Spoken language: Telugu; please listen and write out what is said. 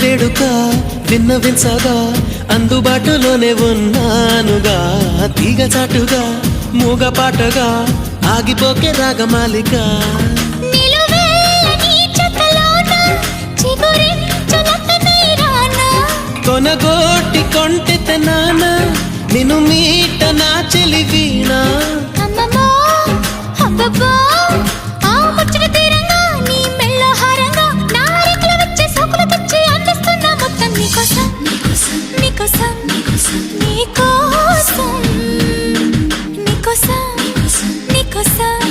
వేడుక విన్నవించగా అందుబాటులోనే ఉన్నానుగా తీగ చాటుగా మూగపాటగా ఆగిపోకే రాగమాలిక కొనగోటి కొంటె నాన్న నిన్ను మీట నా చెలి వీణా నీకోసం